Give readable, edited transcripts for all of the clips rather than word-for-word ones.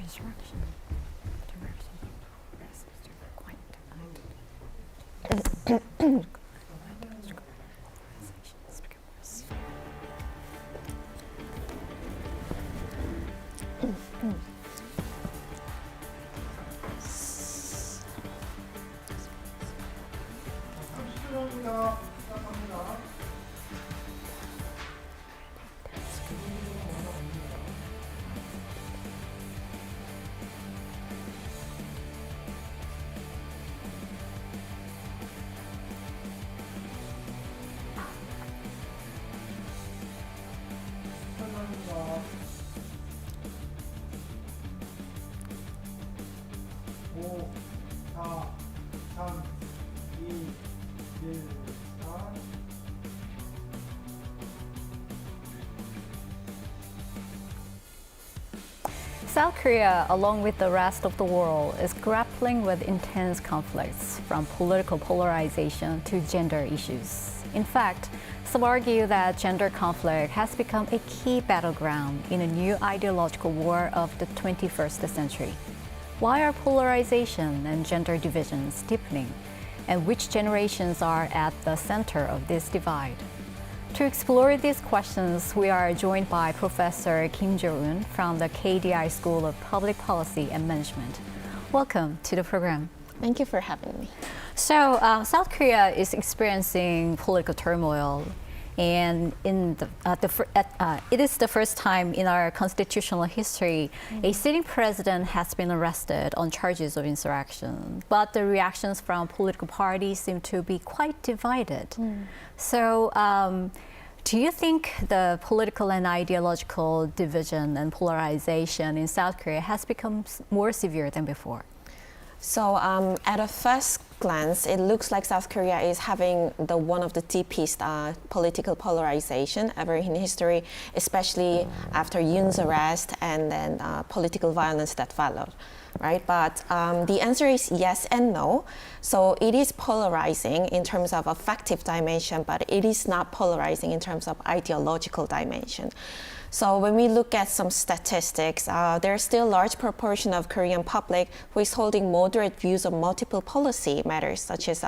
insurrection. South Korea, along with the rest of the world, is grappling with intense conflicts, from political polarization to gender issues. In fact, some argue that gender conflict has become a key battleground in a new ideological war of the 21st century. Why are polarization and gender divisions deepening? And which generations are at the center of this divide? To explore these questions, we are joined by Professor Kim Jo-eun from the KDI School of Public Policy and Management. Welcome to the program. Thank you for having me. So, South Korea is experiencing political turmoil, and it is the first time in our constitutional history a sitting president has been arrested on charges of insurrection. But the reactions from political parties seem to be quite divided. So, do you think the political and ideological division and polarization in South Korea has become more severe than before? So at a first glance, it looks like South Korea is having one of the deepest political polarization ever in history, especially after Yoon's arrest and then political violence that followed, right? But the answer is yes and no. So it is polarizing in terms of affective dimension, but it is not polarizing in terms of ideological dimension. So when we look at some statistics, there's still a large proportion of Korean public who is holding moderate views on multiple policy matters, such as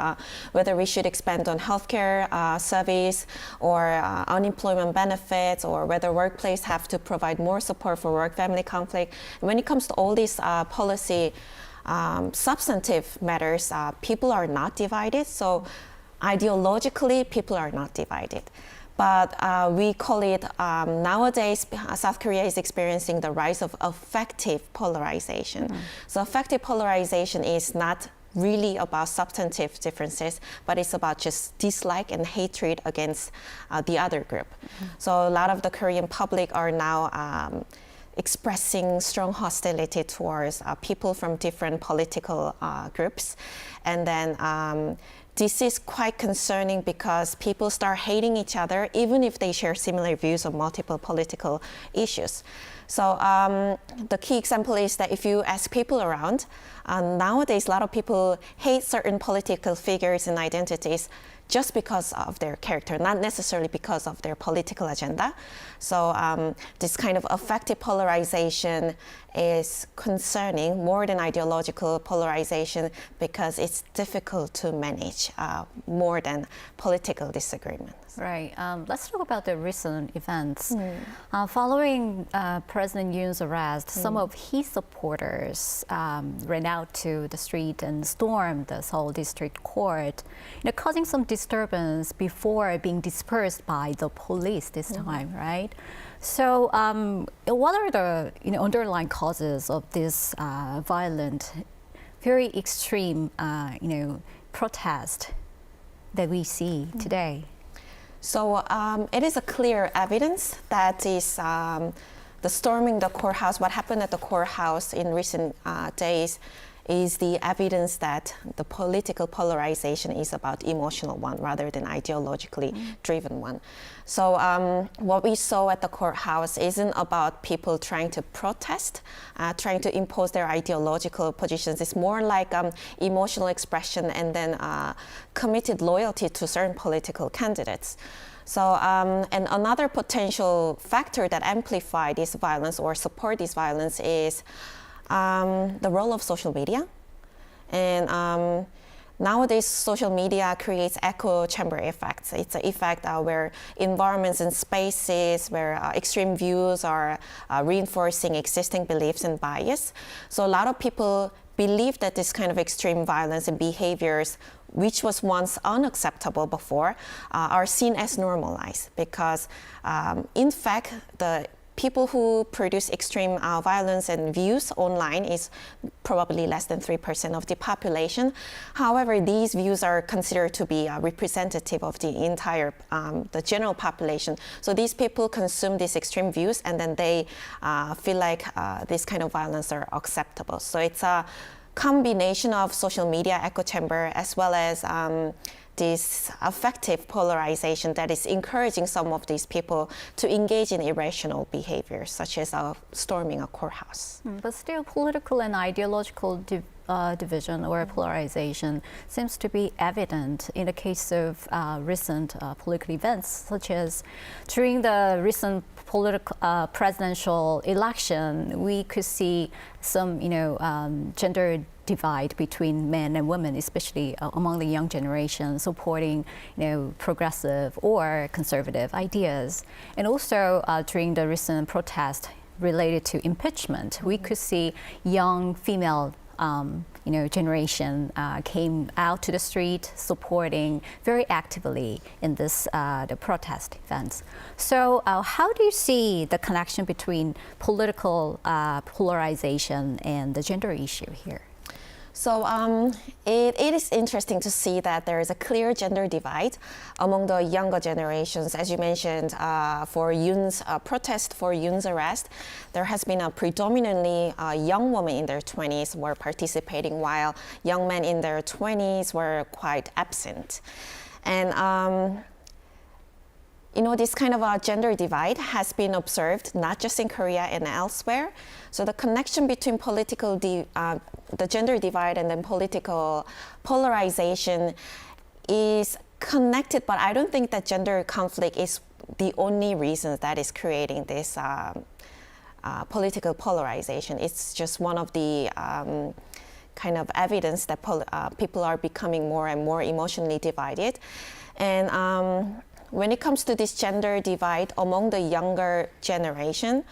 whether we should expand on healthcare service or unemployment benefits, or whether workplace have to provide more support for work-family conflict. And when it comes to all these policy substantive matters, people are not divided. So ideologically, people are not divided. But we call it, nowadays, South Korea is experiencing the rise of affective polarization. So affective polarization is not really about substantive differences, but it's about just dislike and hatred against the other group. So a lot of the Korean public are now expressing strong hostility towards people from different political groups. And then this is quite concerning because people start hating each other even if they share similar views on multiple political issues. So the key example is that if you ask people around, nowadays a lot of people hate certain political figures and identities just because of their character, not necessarily because of their political agenda. So this kind of affective polarization is concerning more than ideological polarization because it's difficult to manage more than political disagreements. Right. Let's talk about the recent events. Following President Yoon's arrest, some of his supporters ran out to the street and stormed the Seoul District Court, causing some disturbance before being dispersed by the police this time, right? So, what are the underlying causes of this violent, very extreme, protest that we see today? So it is a clear evidence that is the storming the courthouse, what happened at the courthouse in recent days, is the evidence that the political polarization is about emotional one rather than ideologically driven one. So what we saw at the courthouse isn't about people trying to protest, trying to impose their ideological positions. It's more like emotional expression and then committed loyalty to certain political candidates. So, and another potential factor that amplify this violence or support this violence is the role of social media. And nowadays, social media creates echo chamber effects. It's an effect where environments and spaces where extreme views are reinforcing existing beliefs and bias. So a lot of people believe that this kind of extreme violence and behaviors, which was once unacceptable before, are seen as normalized because, in fact, the people who produce extreme violence and views online is probably less than 3% of the population. However, these views are considered to be representative of the entire, the general population. So these people consume these extreme views and then they feel like this kind of violence are acceptable. So it's a combination of social media echo chamber as well as this affective polarization that is encouraging some of these people to engage in irrational behaviors, such as storming a courthouse. But still, political and ideological division or polarization seems to be evident in the case of recent political events, such as during the recent presidential election, we could see some, gender divide between men and women, especially among the young generation, supporting, progressive or conservative ideas. And also during the recent protest related to impeachment, we could see young female generation came out to the street supporting very actively in this the protest events. So how do you see the connection between political polarization and the gender issue here? So it is interesting to see that there is a clear gender divide among the younger generations. As you mentioned, for Yoon's protest for Yoon's arrest, there has been a predominantly young women in their 20s were participating, while young men in their 20s were quite absent. And this kind of gender divide has been observed not just in Korea and elsewhere. So the connection between the gender divide and then political polarization is connected, but I don't think that gender conflict is the only reason that is creating this political polarization. It's just one of the kind of evidence that people are becoming more and more emotionally divided. And when it comes to this gender divide among the younger generation,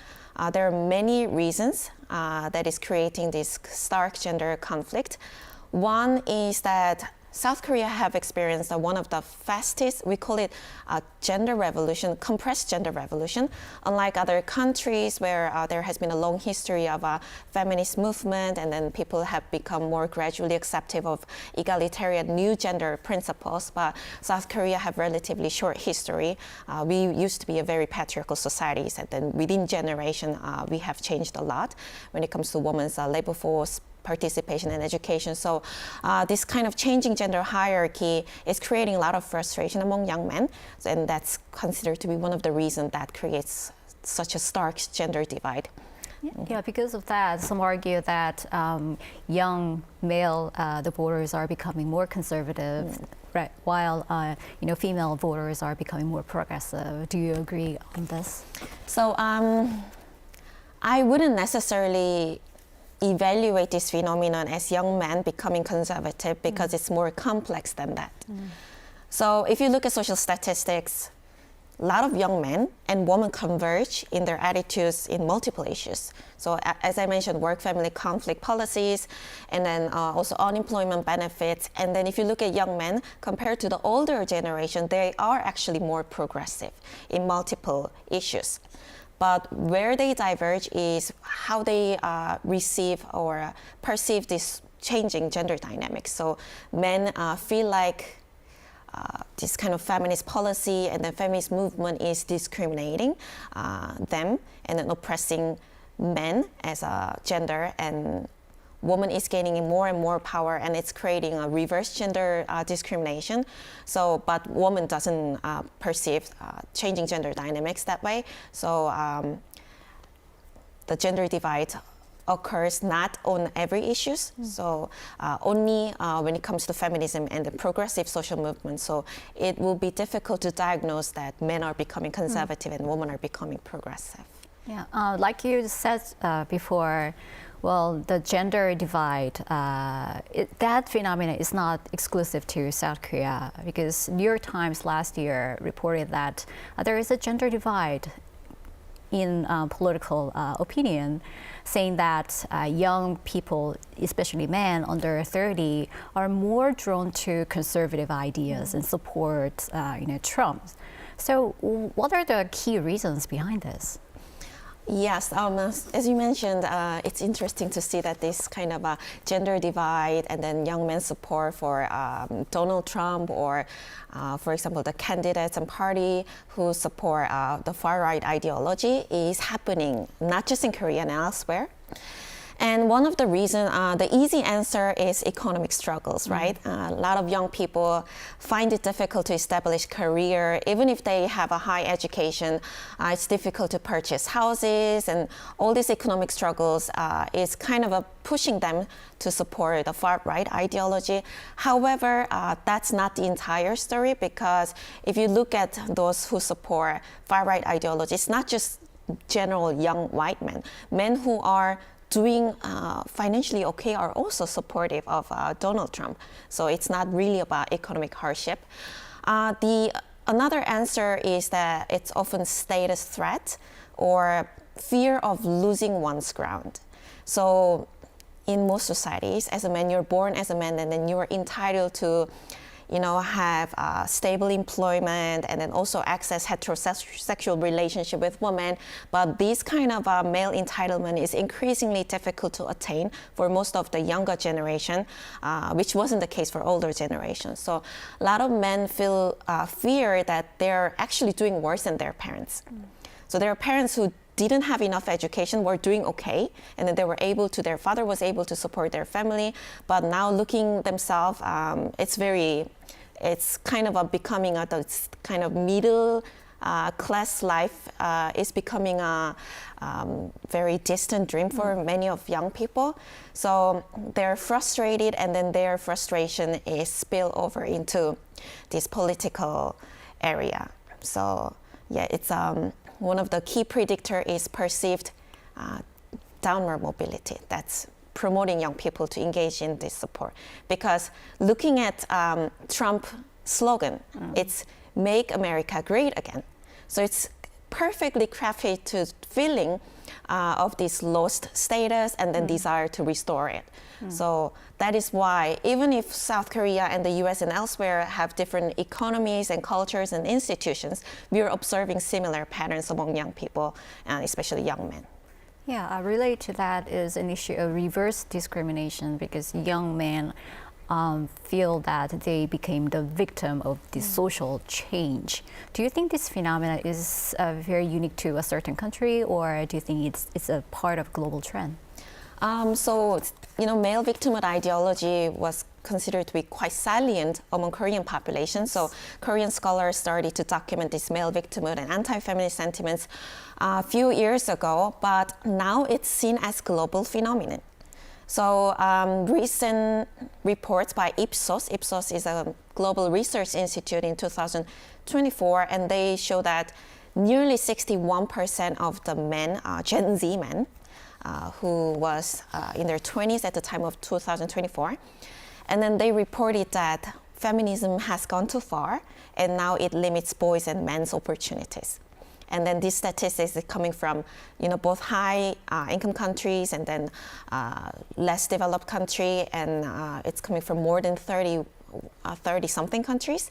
there are many reasons that is creating this stark gender conflict. One is that South Korea have experienced one of the fastest, we call it a gender revolution, compressed gender revolution. Unlike other countries where there has been a long history of a feminist movement and then people have become more gradually accepting of egalitarian new gender principles, but South Korea have relatively short history. We used to be a very patriarchal society, and then within generation we have changed a lot when it comes to women's labor force, participation and education. So this kind of changing gender hierarchy is creating a lot of frustration among young men, and that's considered to be one of the reasons that creates such a stark gender divide. Yeah, because of that, some argue that young male the voters are becoming more conservative, right, while female voters are becoming more progressive. Do you agree on this? So I wouldn't necessarily evaluate this phenomenon as young men becoming conservative because it's more complex than that. So if you look at social statistics, a lot of young men and women converge in their attitudes in multiple issues. So as I mentioned, work-family conflict policies, and then also unemployment benefits. And then if you look at young men compared to the older generation, they are actually more progressive in multiple issues. But where they diverge is how they receive or perceive this changing gender dynamics. So men feel like this kind of feminist policy and the feminist movement is discriminating them and then oppressing men as a gender, and woman is gaining more and more power, and it's creating a reverse gender discrimination. So, but woman doesn't perceive changing gender dynamics that way. So the gender divide occurs not on every issues. So only when it comes to feminism and the progressive social movement. So it will be difficult to diagnose that men are becoming conservative and women are becoming progressive. Yeah, like you said before, Well, the gender divide, that phenomenon is not exclusive to South Korea, because New York Times last year reported that there is a gender divide in political opinion, saying that young people, especially men under 30, are more drawn to conservative ideas and support Trump. So what are the key reasons behind this? Yes, as you mentioned, it's interesting to see that this kind of gender divide and then young men's support for Donald Trump or, for example, the candidates and party who support the far-right ideology is happening not just in Korea and elsewhere. And one of the reasons, the easy answer is economic struggles, right? A lot of young people find it difficult to establish career. Even if they have a high education, it's difficult to purchase houses, and all these economic struggles is kind of pushing them to support the far-right ideology. However, that's not the entire story, because if you look at those who support far-right ideology, it's not just general young white men. Men who are doing financially okay are also supportive of Donald Trump. So it's not really about economic hardship. Another answer is that it's often status threat or fear of losing one's ground. So in most societies, as a man, you're born as a man, and then you're entitled to have stable employment and then also access heterosexual relationship with women. But this kind of male entitlement is increasingly difficult to attain for most of the younger generation, which wasn't the case for older generations. So a lot of men feel fear that they're actually doing worse than their parents. So there are parents who didn't have enough education, were doing okay, and then their father was able to support their family, but now looking themselves, it's kind of becoming a kind of middle class life is becoming a very distant dream for many of young people. So they're frustrated, and then their frustration is spill over into this political area. So yeah, it's one of the key predictor is perceived downward mobility. That's promoting young people to engage in this support. Because looking at Trump slogan, it's "Make America Great Again." So it's perfectly crafted to feeling of this lost status and then desire to restore it. So that is why, even if South Korea and the US and elsewhere have different economies and cultures and institutions, we are observing similar patterns among young people, especially young men. Yeah, related to that is an issue of reverse discrimination, because young men feel that they became the victim of the social change. Do you think this phenomenon is very unique to a certain country, or do you think it's a part of global trend? Male victimhood ideology was considered to be quite salient among Korean population. So Korean scholars started to document this male victimhood and anti-feminist sentiments a few years ago, but now it's seen as global phenomenon. So recent reports by Ipsos is a global research institute in 2024, and they show that nearly 61% of the men, Gen Z men, who was in their 20s at the time of 2024. And then they reported that feminism has gone too far, and now it limits boys' and men's opportunities. And then these statistics are coming from, both high income countries and then less developed country, and it's coming from more than 30-something countries.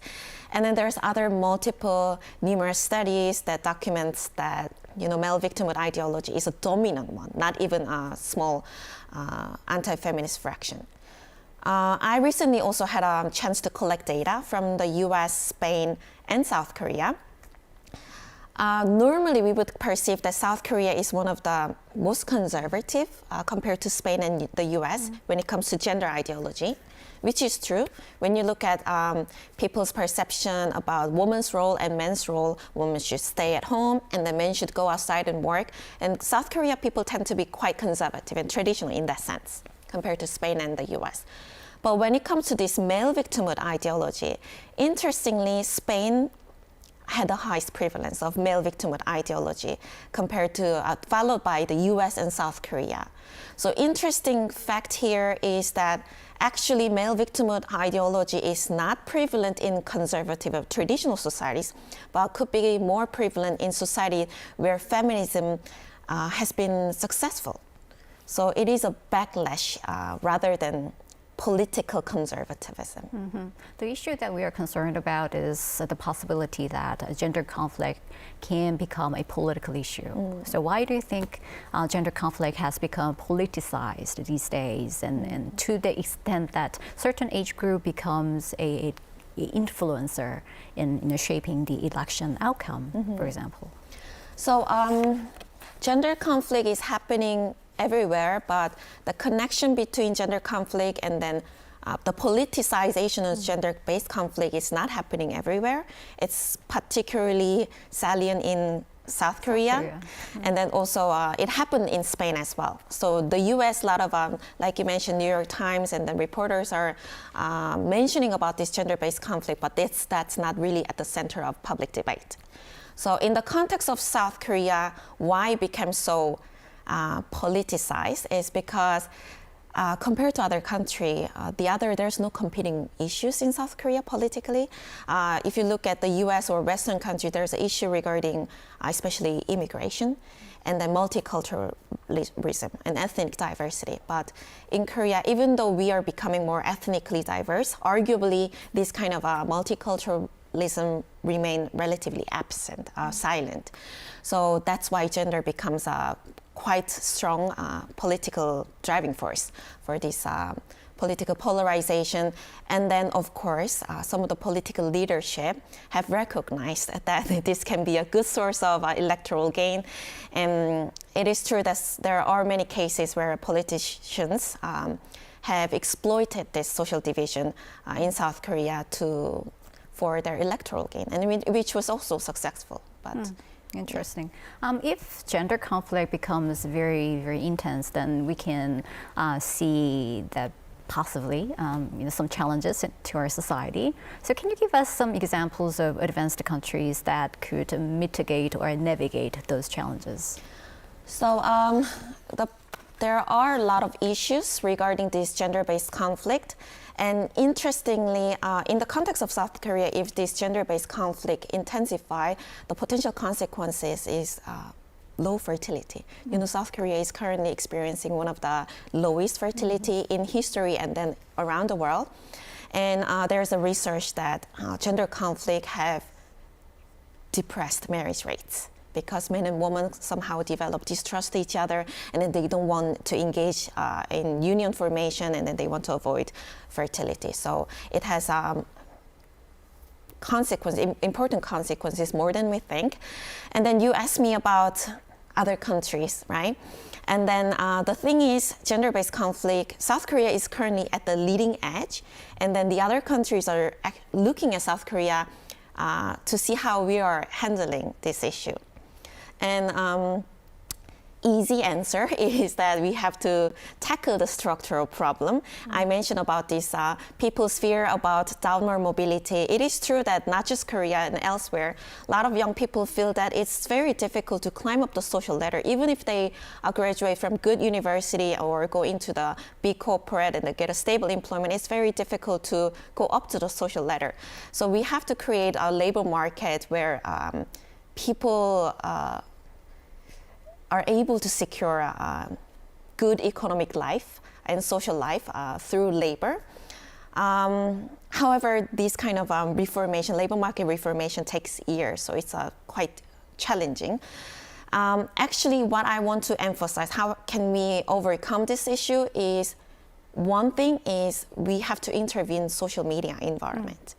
And then there's other numerous studies that documents that male victimhood ideology is a dominant one, not even a small anti-feminist fraction. I recently also had a chance to collect data from the US, Spain, and South Korea. Normally, we would perceive that South Korea is one of the most conservative compared to Spain and the US when it comes to gender ideology, which is true. When you look at people's perception about women's role and men's role, women should stay at home and the men should go outside and work. And South Korea people tend to be quite conservative and traditional in that sense compared to Spain and the US. But when it comes to this male victimhood ideology, interestingly, Spain had the highest prevalence of male victimhood ideology compared to, followed by the US and South Korea. So interesting fact here is that actually male victimhood ideology is not prevalent in conservative or traditional societies, but could be more prevalent in society where feminism has been successful. So it is a backlash rather than political conservatism. Mm-hmm. The issue that we are concerned about is the possibility that gender conflict can become a political issue. So why do you think gender conflict has become politicized these days, and to the extent that certain age group becomes a influencer in shaping the election outcome, for example? So gender conflict is happening everywhere, but the connection between gender conflict and then the politicization of gender-based conflict is not happening everywhere. It's particularly salient in South Korea. And then also it happened in Spain as well. So the US, a lot of, like you mentioned, New York Times and the reporters are mentioning about this gender-based conflict, but that's not really at the center of public debate. So in the context of South Korea, why it became so politicized is because compared to other country, there's no competing issues in South Korea politically. If you look at the US or Western country, there's an issue regarding especially immigration and then multiculturalism and ethnic diversity. But in Korea, even though we are becoming more ethnically diverse, arguably this kind of multiculturalism remain relatively absent, silent. So that's why gender becomes a quite strong political driving force for this political polarization. And then, of course, some of the political leadership have recognized that this can be a good source of electoral gain. And it is true that there are many cases where politicians have exploited this social division in South Korea for their electoral gain, and which was also successful. But interesting. If gender conflict becomes very, very intense, then we can see that possibly some challenges to our society. So can you give us some examples of advanced countries that could mitigate or navigate those challenges? So there are a lot of issues regarding this gender-based conflict. And interestingly, in the context of South Korea, if this gender-based conflict intensify, the potential consequences is low fertility. You know, South Korea is currently experiencing one of the lowest fertility in history and then around the world. And there's a research that gender conflict have depressed marriage rates, because men and women somehow develop distrust each other, and then they don't want to engage in union formation, and then they want to avoid fertility. So it has important consequences more than we think. And then you asked me about other countries, right? And then the thing is, gender-based conflict, South Korea is currently at the leading edge, and then the other countries are looking at South Korea to see how we are handling this issue. And easy answer is that we have to tackle the structural problem. I mentioned about this people's fear about downward mobility. It is true that not just Korea and elsewhere, a lot of young people feel that it's very difficult to climb up the social ladder. Even if they graduate from good university or go into the big corporate and they get a stable employment, it's very difficult to go up to the social ladder. So we have to create a labor market where people are able to secure a good economic life and social life through labor. However, this kind of reformation, labor market reformation, takes years, so it's quite challenging. Actually, what I want to emphasize, how can we overcome this issue, is one thing is we have to intervene in social media environment.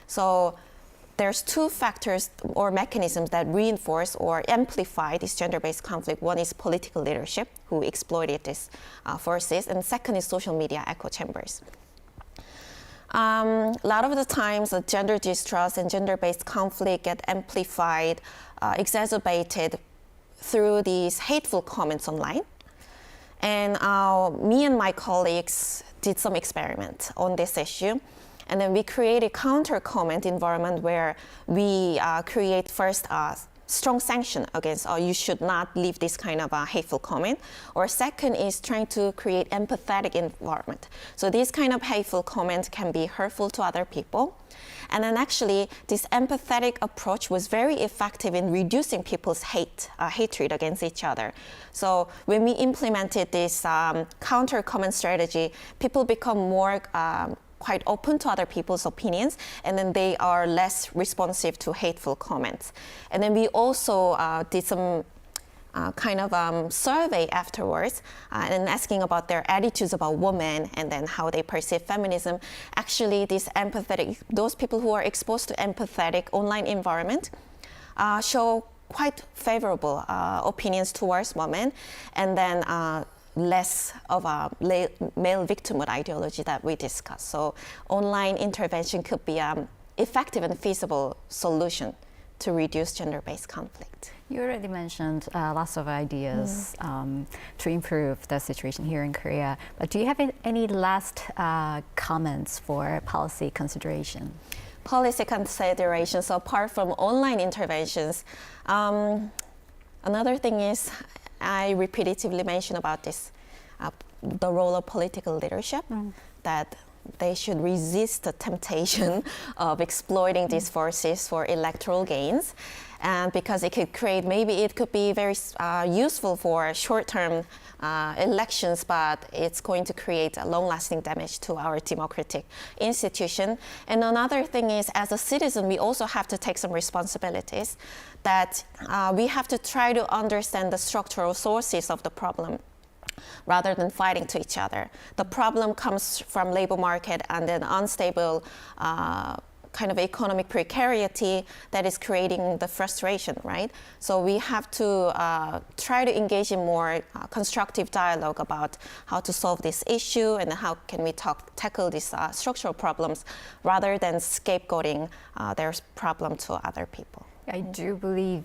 So there's two factors or mechanisms that reinforce or amplify this gender-based conflict. One is political leadership, who exploited these forces, and second is social media echo chambers. A lot of the times, gender distrust and gender-based conflict get amplified, exacerbated through these hateful comments online. And me and my colleagues did some experiment on this issue. And then we create a counter comment environment where we create first strong sanction against, you should not leave this kind of hateful comment. Or second is trying to create empathetic environment. So this kind of hateful comment can be hurtful to other people. And then actually, this empathetic approach was very effective in reducing people's hatred against each other. So when we implemented this counter comment strategy, people become more quite open to other people's opinions, and then they are less responsive to hateful comments. And then we also did some kind of survey afterwards and asking about their attitudes about women and then how they perceive feminism. Actually, those people who are exposed to empathetic online environment show quite favorable opinions towards women, and then less of a male victimhood ideology that we discussed. So online intervention could be an effective and feasible solution to reduce gender-based conflict. You already mentioned lots of ideas to improve the situation here in Korea, but do you have any last comments for policy consideration? Policy considerations, so apart from online interventions, another thing is, I repetitively mentioned about this, the role of political leadership, that they should resist the temptation of exploiting these forces for electoral gains, and because it could create, maybe it could be very useful for short-term elections, but it's going to create a long-lasting damage to our democratic institution. And another thing is, as a citizen, we also have to take some responsibilities, that we have to try to understand the structural sources of the problem rather than fighting to each other. The problem comes from labor market and then unstable kind of economic precarity that is creating the frustration, right? So we have to try to engage in more constructive dialogue about how to solve this issue and how can we tackle these structural problems rather than scapegoating their problem to other people. I do believe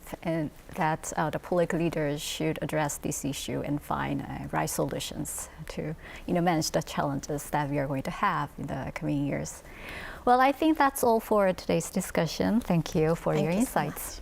that the political leaders should address this issue and find right solutions to manage the challenges that we are going to have in the coming years. Well, I think that's all for today's discussion. Thank you for your insights.